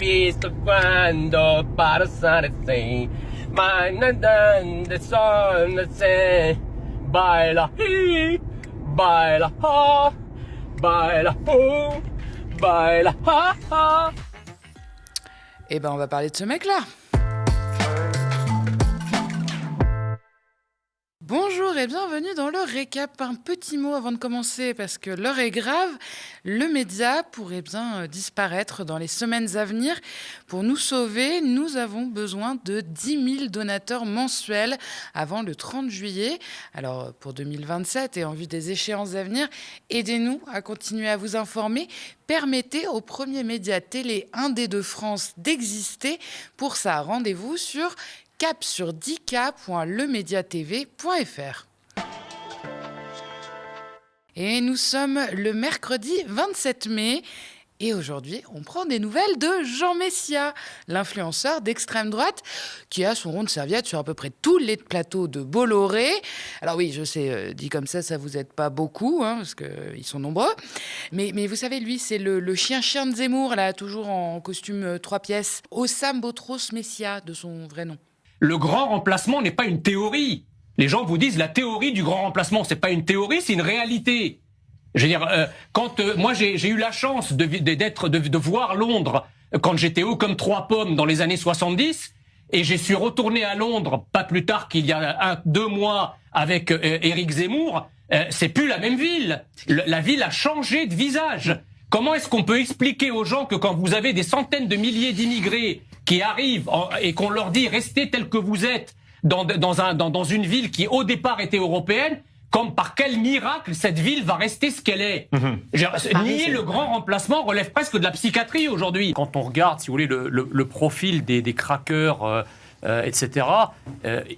visto quando passare sei, ma nadando sono se baila hi, baila ha, baila ho, baila ha ha. Eh ben, on va parler de ce mec-là. Bonjour et bienvenue dans le récap. Un petit mot avant de commencer parce que l'heure est grave. Le média pourrait bien disparaître dans les semaines à venir. Pour nous sauver, nous avons besoin de 10 000 donateurs mensuels avant le 30 juillet. Alors pour 2027 et en vue des échéances à venir, aidez-nous à continuer à vous informer. Permettez au premier média télé indé de France d'exister. Pour ça, rendez-vous sur cap-sur10k.lemediatv.fr. Et nous sommes le mercredi 27 mai. Et aujourd'hui, on prend des nouvelles de Jean Messia, l'influenceur d'extrême droite, qui a son rond de serviette sur à peu près tous les plateaux de Bolloré. Alors oui, je sais, dit comme ça vous aide pas beaucoup, parce qu'ils sont nombreux. Mais vous savez, lui, c'est le chien de Zemmour, là, toujours en costume 3 pièces. Ossam Botros Messia, de son vrai nom. Le grand remplacement n'est pas une théorie. Les gens vous disent la théorie du grand remplacement, c'est pas une théorie, c'est une réalité. Je veux dire, quand moi j'ai eu la chance de voir Londres quand j'étais haut comme 3 pommes dans les années 70, et j'ai su retourner à Londres pas plus tard qu'il y a 2 mois avec Éric Zemmour, c'est plus la même ville. La ville a changé de visage. Comment est-ce qu'on peut expliquer aux gens que quand vous avez des centaines de milliers d'immigrés qui arrivent et qu'on leur dit restez tel que vous êtes dans une ville qui au départ était européenne, comme par quel miracle cette ville va rester ce qu'elle est. Nier le grand remplacement relève presque de la psychiatrie aujourd'hui. Quand on regarde, si vous voulez, le profil des craqueurs, etc.,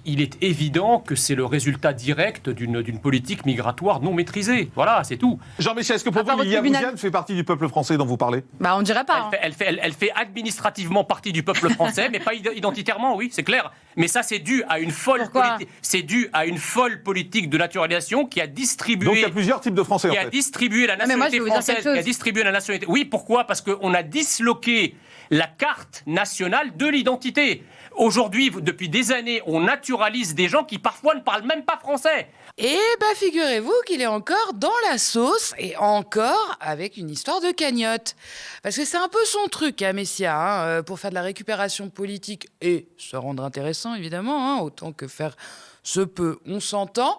il est évident que c'est le résultat direct d'une politique migratoire non maîtrisée. Voilà, c'est tout. Jean Messia, est-ce que pour vous, Liliane Mouziane fait partie du peuple français dont vous parlez ? Bah, on dirait pas. Elle fait administrativement partie du peuple français, mais pas identitairement, oui, c'est clair. Mais ça, c'est dû à une folle politique. C'est dû à une folle politique de naturalisation qui a distribué. Donc il y a plusieurs types de Français. Qui a distribué la nationalité française. Qui a distribué la nationalité. Oui, pourquoi ? Parce qu'on a disloqué la carte nationale de l'identité. Aujourd'hui, depuis des années, on naturalise des gens qui parfois ne parlent même pas français. Et figurez-vous qu'il est encore dans la sauce, et encore avec une histoire de cagnotte. Parce que c'est un peu son truc, Messia, pour faire de la récupération politique et se rendre intéressant, évidemment, autant que faire se peut, on s'entend.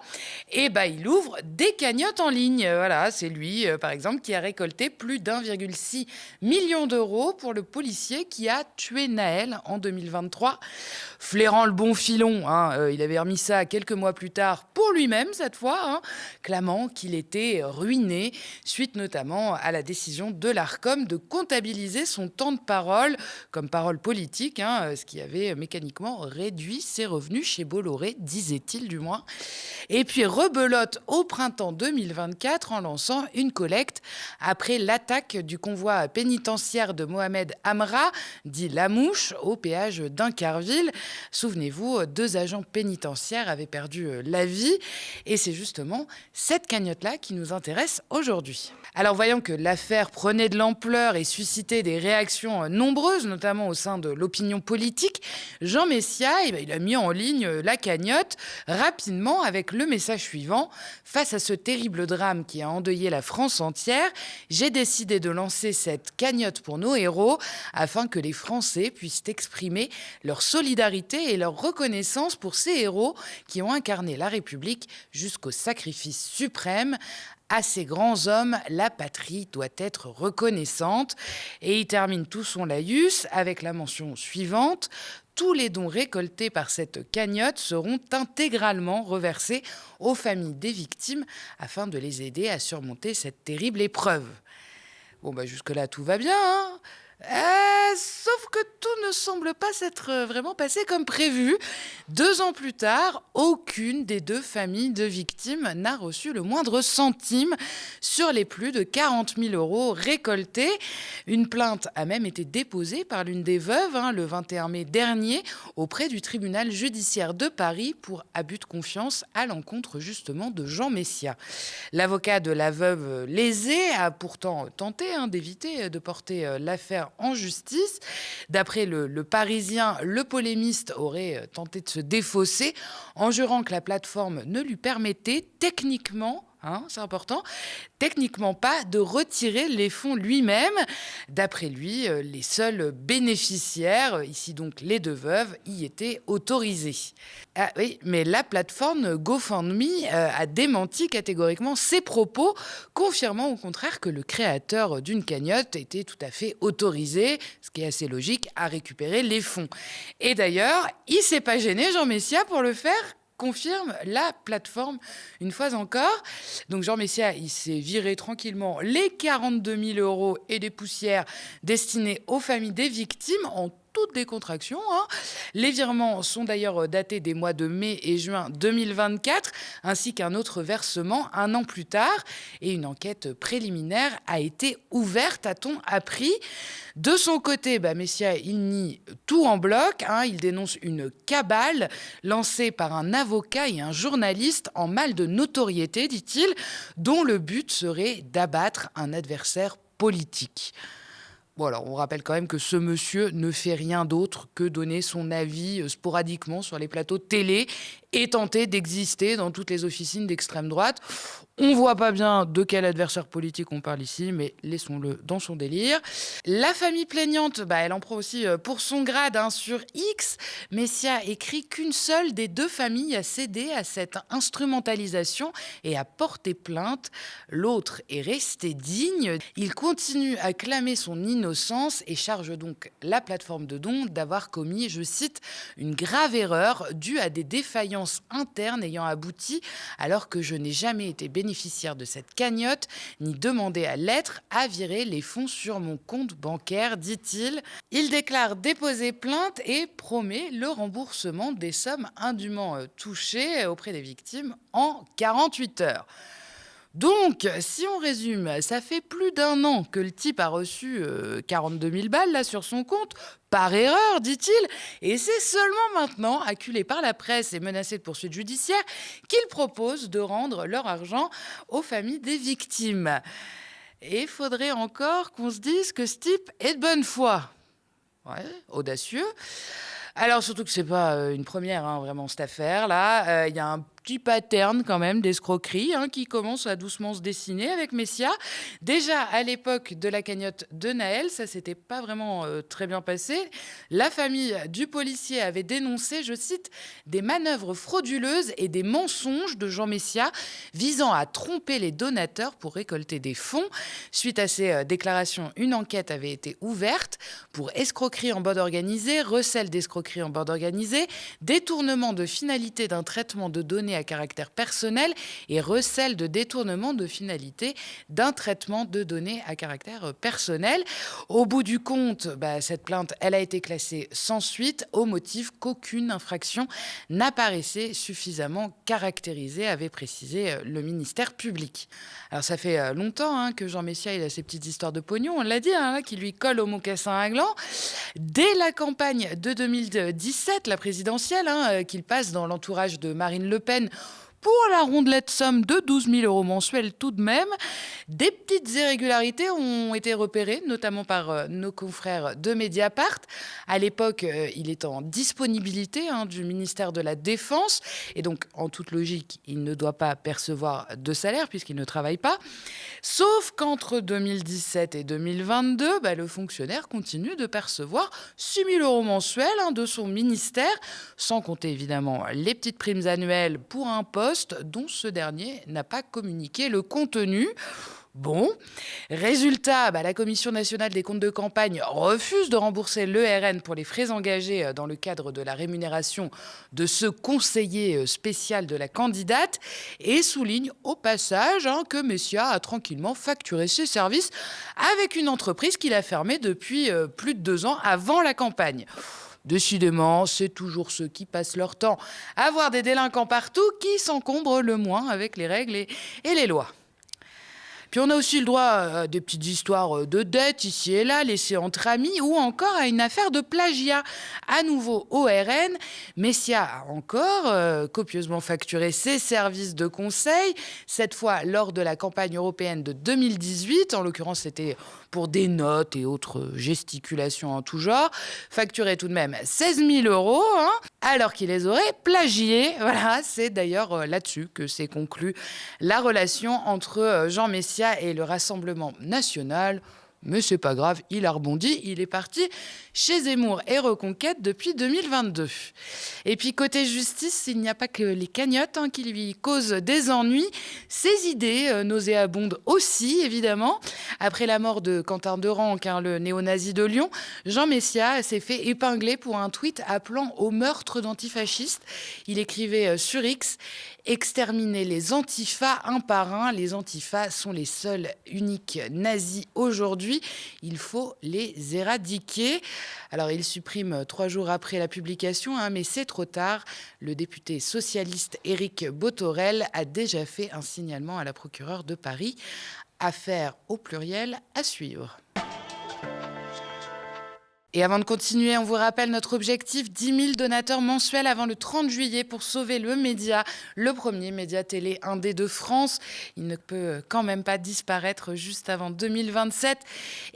Et il ouvre des cagnottes en ligne. Voilà, c'est lui, par exemple, qui a récolté plus d'1,6 million d'euros pour le policier qui a tué Naël en 2023. Flairant le bon filon, il avait remis ça quelques mois plus tard pour lui-même cette fois, clamant qu'il était ruiné, suite notamment à la décision de l'Arcom de comptabiliser son temps de parole comme parole politique, ce qui avait mécaniquement réduit ses revenus chez Bolloré, disait-il du moins. Et puis rebelote au printemps 2024 en lançant une collecte après l'attaque du convoi pénitentiaire de Mohamed Amra, dit Lamouche, au péage d'Incarville. Souvenez-vous, 2 agents pénitentiaires avaient perdu la vie. Et c'est justement cette cagnotte-là qui nous intéresse aujourd'hui. Alors, voyant que l'affaire prenait de l'ampleur et suscitait des réactions nombreuses, notamment au sein de l'opinion politique, Jean Messia, il a mis en ligne la cagnotte rapidement avec le message suivant. Face à ce terrible drame qui a endeuillé la France entière, j'ai décidé de lancer cette cagnotte pour nos héros afin que les Français puissent exprimer leur solidarité et leur reconnaissance pour ces héros qui ont incarné la République jusqu'au sacrifice suprême. À ces grands hommes, la patrie doit être reconnaissante. Et il termine tout son laïus avec la mention suivante. Tous les dons récoltés par cette cagnotte seront intégralement reversés aux familles des victimes afin de les aider à surmonter cette terrible épreuve. Bon, jusque-là, tout va bien, sauf que tout ne semble pas s'être vraiment passé comme prévu. 2 ans plus tard, aucune des 2 familles de victimes n'a reçu le moindre centime sur les plus de 40 000 € récoltés. Une plainte a même été déposée par l'une des veuves le 21 mai dernier auprès du tribunal judiciaire de Paris pour abus de confiance à l'encontre justement de Jean Messia. L'avocat de la veuve lésée a pourtant tenté d'éviter de porter l'affaire en justice. D'après le Parisien, le polémiste aurait tenté de se défausser en jurant que la plateforme ne lui permettait techniquement, c'est important, techniquement pas de retirer les fonds lui-même. D'après lui, les seuls bénéficiaires, ici donc les 2 veuves, y étaient autorisés. Ah oui, mais la plateforme GoFundMe a démenti catégoriquement ces propos, confirmant au contraire que le créateur d'une cagnotte était tout à fait autorisé, ce qui est assez logique, à récupérer les fonds. Et d'ailleurs, il s'est pas gêné, Jean Messia, pour le faire, confirme la plateforme une fois encore. Donc Jean Messia, il s'est viré tranquillement les 42 000 € et des poussières destinés aux familles des victimes en toute décontraction. Les virements sont d'ailleurs datés des mois de mai et juin 2024, ainsi qu'un autre versement 1 an plus tard. Et une enquête préliminaire a été ouverte, a-t-on appris. De son côté, Messia, il nie tout en bloc. Il dénonce une cabale lancée par un avocat et un journaliste en mal de notoriété, dit-il, dont le but serait d'abattre un adversaire politique. Bon, alors, on rappelle quand même que ce monsieur ne fait rien d'autre que donner son avis sporadiquement sur les plateaux de télé et tenter d'exister dans toutes les officines d'extrême droite. On voit pas bien de quel adversaire politique on parle ici, mais laissons-le dans son délire. La famille plaignante, elle en prend aussi pour son grade sur X. Messia écrit qu'une seule des 2 familles a cédé à cette instrumentalisation et a porté plainte. L'autre est resté digne. Il continue à clamer son innocence et charge donc la plateforme de dons d'avoir commis, je cite, une grave erreur due à des défaillances internes ayant abouti, alors que je n'ai jamais été bénéficiaire de cette cagnotte, ni demandé à l'être, à virer les fonds sur mon compte bancaire, dit-il. Il déclare déposer plainte et promet le remboursement des sommes indûment touchées auprès des victimes en 48 heures. Donc, si on résume, ça fait plus d'1 an que le type a reçu 42 000 balles là, sur son compte, par erreur, dit-il, et c'est seulement maintenant, acculé par la presse et menacé de poursuites judiciaires, qu'il propose de rendre leur argent aux familles des victimes. Et il faudrait encore qu'on se dise que ce type est de bonne foi. Ouais, audacieux. Alors, surtout que c'est pas une première, vraiment, cette affaire-là. Il y a un petit pattern quand même d'escroquerie qui commence à doucement se dessiner avec Messia. Déjà à l'époque de la cagnotte de Naël, ça s'était pas vraiment très bien passé. La famille du policier avait dénoncé, je cite, des manœuvres frauduleuses et des mensonges de Jean Messia visant à tromper les donateurs pour récolter des fonds. Suite à ces déclarations, une enquête avait été ouverte pour escroquerie en bande organisée, recel d'escroquerie en bande organisée, détournement de finalité d'un traitement de données à caractère personnel et recel de détournement de finalité d'un traitement de données à caractère personnel. Au bout du compte, cette plainte, elle a été classée sans suite au motif qu'aucune infraction n'apparaissait suffisamment caractérisée, avait précisé le ministère public. Alors ça fait longtemps que Jean Messia il a ses petites histoires de pognon, on l'a dit, qui lui collent au mocassin à gland. Dès la campagne de 2017, la présidentielle, qu'il passe dans l'entourage de Marine Le Pen pour la rondelette somme de 12 000 € mensuels tout de même, des petites irrégularités ont été repérées, notamment par nos confrères de Mediapart. À l'époque, il est en disponibilité du ministère de la Défense, et donc, en toute logique, il ne doit pas percevoir de salaire puisqu'il ne travaille pas. Sauf qu'entre 2017 et 2022, le fonctionnaire continue de percevoir 6 000 € mensuels de son ministère, sans compter évidemment les petites primes annuelles pour un poste dont ce dernier n'a pas communiqué le contenu. Bon, résultat, la Commission nationale des comptes de campagne refuse de rembourser l'ERN pour les frais engagés dans le cadre de la rémunération de ce conseiller spécial de la candidate et souligne au passage que Messia a tranquillement facturé ses services avec une entreprise qu'il a fermée depuis plus de 2 ans avant la campagne. Décidément, c'est toujours ceux qui passent leur temps à voir des délinquants partout qui s'encombrent le moins avec les règles et les lois. Puis on a aussi le droit à des petites histoires de dettes ici et là, laissées entre amis, ou encore à une affaire de plagiat. À nouveau au RN, Messia a encore copieusement facturé ses services de conseil, cette fois lors de la campagne européenne de 2018. En l'occurrence, c'était pour des notes et autres gesticulations en tout genre. Facturé tout de même 16 000 €, alors qu'il les aurait plagiés. Voilà, c'est d'ailleurs là-dessus que s'est conclue la relation entre Jean Messia et le Rassemblement national. Mais c'est pas grave, il a rebondi, il est parti chez Zemmour et Reconquête depuis 2022. Et puis côté justice, il n'y a pas que les cagnottes qui lui causent des ennuis. Ses idées nauséabondes aussi, évidemment. Après la mort de Quentin Derenque, le néo-nazi de Lyon, Jean Messia s'est fait épingler pour un tweet appelant au meurtre d'antifascistes. Il écrivait sur X: « Exterminer les antifas un par un. Les antifas sont les seuls uniques nazis aujourd'hui. Il faut les éradiquer. » Alors, il supprime 3 jours après la publication, mais c'est trop tard. Le député socialiste Éric Bothorel a déjà fait un signalement à la procureure de Paris. Affaire au pluriel à suivre. Et avant de continuer, on vous rappelle notre objectif, 10 000 donateurs mensuels avant le 30 juillet pour sauver le média, le premier média télé indé de France. Il ne peut quand même pas disparaître juste avant 2027.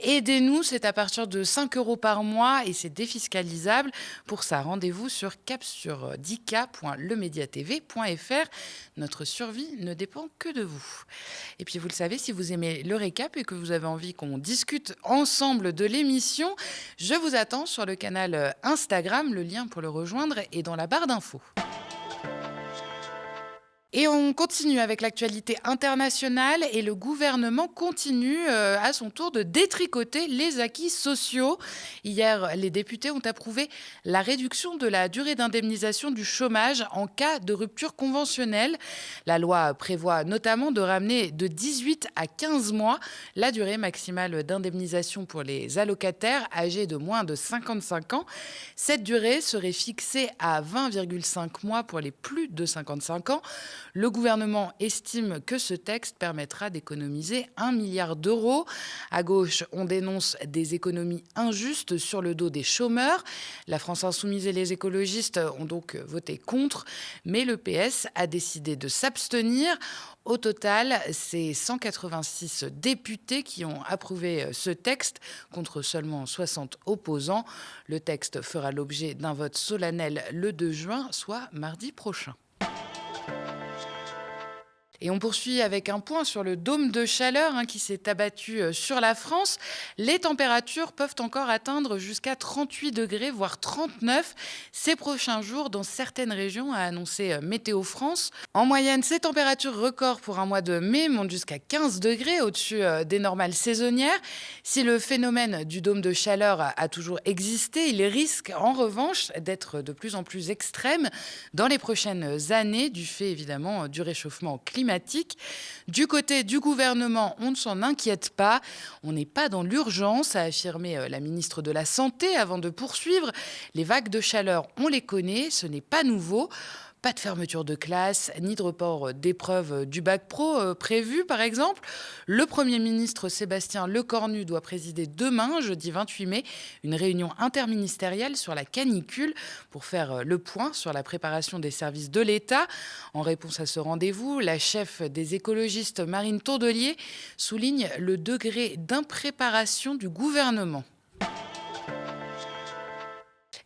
Aidez-nous, c'est à partir de 5 € par mois et c'est défiscalisable. Pour ça, rendez-vous sur capsurdika.lemediatv.fr. Notre survie ne dépend que de vous. Et puis vous le savez, si vous aimez le récap et que vous avez envie qu'on discute ensemble de l'émission, je vous attends sur le canal Instagram. Le lien pour le rejoindre est dans la barre d'infos. Et on continue avec l'actualité internationale et le gouvernement continue à son tour de détricoter les acquis sociaux. Hier, les députés ont approuvé la réduction de la durée d'indemnisation du chômage en cas de rupture conventionnelle. La loi prévoit notamment de ramener de 18 à 15 mois la durée maximale d'indemnisation pour les allocataires âgés de moins de 55 ans. Cette durée serait fixée à 20,5 mois pour les plus de 55 ans. Le gouvernement estime que ce texte permettra d'économiser 1 milliard d'euros. À gauche, on dénonce des économies injustes sur le dos des chômeurs. La France insoumise et les écologistes ont donc voté contre, mais le PS a décidé de s'abstenir. Au total, c'est 186 députés qui ont approuvé ce texte, contre seulement 60 opposants. Le texte fera l'objet d'un vote solennel le 2 juin, soit mardi prochain. Et on poursuit avec un point sur le dôme de chaleur qui s'est abattu sur la France. Les températures peuvent encore atteindre jusqu'à 38 degrés, voire 39 ces prochains jours dans certaines régions, a annoncé Météo France. En moyenne, ces températures records pour un mois de mai montent jusqu'à 15 degrés au-dessus des normales saisonnières. Si le phénomène du dôme de chaleur a toujours existé, il risque en revanche d'être de plus en plus extrême dans les prochaines années, du fait évidemment du réchauffement climatique. Du côté du gouvernement, on ne s'en inquiète pas. On n'est pas dans l'urgence, a affirmé la ministre de la Santé avant de poursuivre. Les vagues de chaleur, on les connaît, ce n'est pas nouveau. Pas de fermeture de classe, ni de report d'épreuves du bac pro prévu, par exemple. Le Premier ministre Sébastien Lecornu doit présider demain, jeudi 28 mai, une réunion interministérielle sur la canicule pour faire le point sur la préparation des services de l'État. En réponse à ce rendez-vous, la chef des écologistes, Marine Tourdelier, souligne le degré d'impréparation du gouvernement.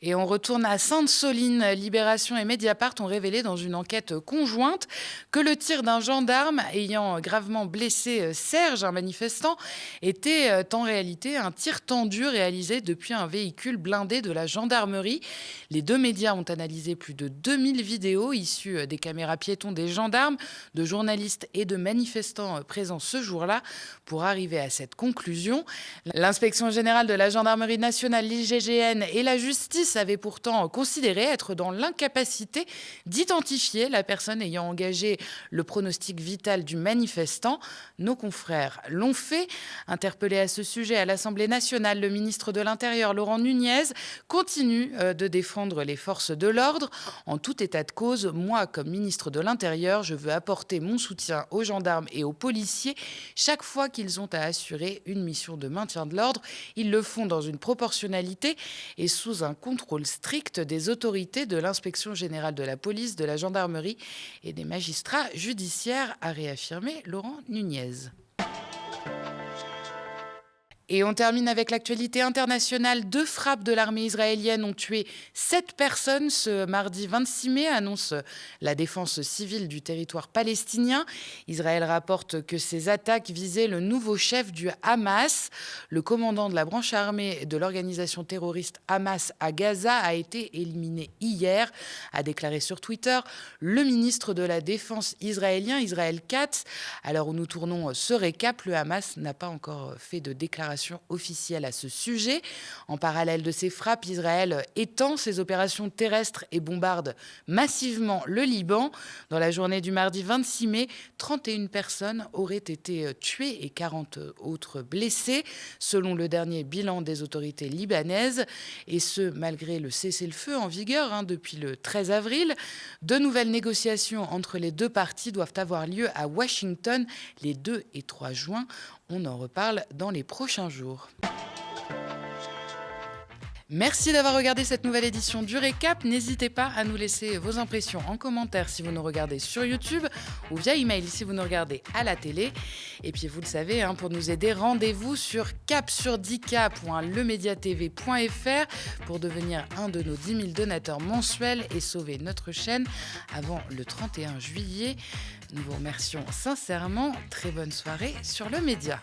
Et on retourne à Sainte-Soline. Libération et Mediapart ont révélé dans une enquête conjointe que le tir d'un gendarme ayant gravement blessé Serge, un manifestant, était en réalité un tir tendu réalisé depuis un véhicule blindé de la gendarmerie. Les deux médias ont analysé plus de 2000 vidéos issues des caméras piétons des gendarmes, de journalistes et de manifestants présents ce jour-là pour arriver à cette conclusion. L'inspection générale de la gendarmerie nationale, l'IGGN et la justice avaient pourtant considéré être dans l'incapacité d'identifier la personne ayant engagé le pronostic vital du manifestant. Nos confrères l'ont fait. Interpellé à ce sujet à l'Assemblée nationale, le ministre de l'Intérieur, Laurent Nunez, continue de défendre les forces de l'ordre. En tout état de cause, moi, comme ministre de l'Intérieur, je veux apporter mon soutien aux gendarmes et aux policiers chaque fois qu'ils ont à assurer une mission de maintien de l'ordre. Ils le font dans une proportionnalité et sous un contrôle strict des autorités de l'Inspection générale de la police, de la gendarmerie et des magistrats judiciaires, a réaffirmé Laurent Nunez. Et on termine avec l'actualité internationale. 2 frappes de l'armée israélienne ont tué 7 personnes ce mardi 26 mai, annonce la défense civile du territoire palestinien. Israël rapporte que ces attaques visaient le nouveau chef du Hamas. Le commandant de la branche armée de l'organisation terroriste Hamas à Gaza a été éliminé hier, a déclaré sur Twitter le ministre de la Défense israélien, Israël Katz. À l'heure où nous tournons ce récap, le Hamas n'a pas encore fait de déclaration officielle à ce sujet. En parallèle de ces frappes, Israël étend ses opérations terrestres et bombarde massivement le Liban. Dans la journée du mardi 26 mai, 31 personnes auraient été tuées et 40 autres blessées, selon le dernier bilan des autorités libanaises, et ce, malgré le cessez-le-feu en vigueur depuis le 13 avril. De nouvelles négociations entre les deux parties doivent avoir lieu à Washington les 2 et 3 juin. On en reparle dans les prochains jours. Merci d'avoir regardé cette nouvelle édition du Récap. N'hésitez pas à nous laisser vos impressions en commentaire si vous nous regardez sur YouTube ou via email si vous nous regardez à la télé. Et puis vous le savez, pour nous aider, rendez-vous sur capsurdika.lemediatv.fr pour devenir un de nos 10 000 donateurs mensuels et sauver notre chaîne avant le 31 juillet. Nous vous remercions sincèrement. Très bonne soirée sur le média.